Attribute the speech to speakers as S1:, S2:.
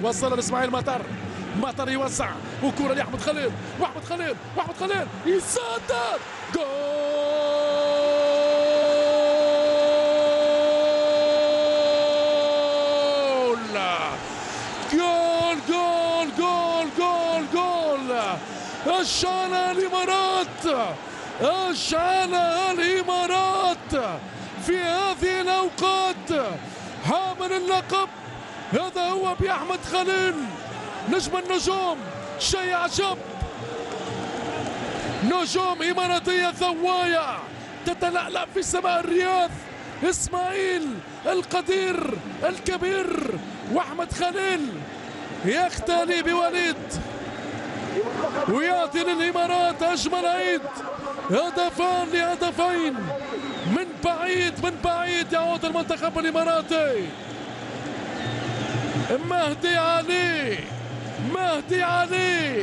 S1: وصل لاسماعيل مطر. مطر يوسع وكرة لأحمد خليل، وأحمد خليل وأحمد خليل يسدد جول جول جول جول جول جول. أشعلها الإمارات، أشعلها الإمارات في هذه الأوقات. حامل اللقب هذا هو بأحمد خليل نجم النجوم. شيء عجب، نجوم إماراتية ثوايا تتلألأ في سماء الرياض. إسماعيل القدير الكبير وأحمد خليل يختلي بوليد ويعطي للإمارات أجمل عيد. هدفان لهدفين من بعيد، من بعيد يعود المنتخب الإماراتي. مهدي علي، مهدي علي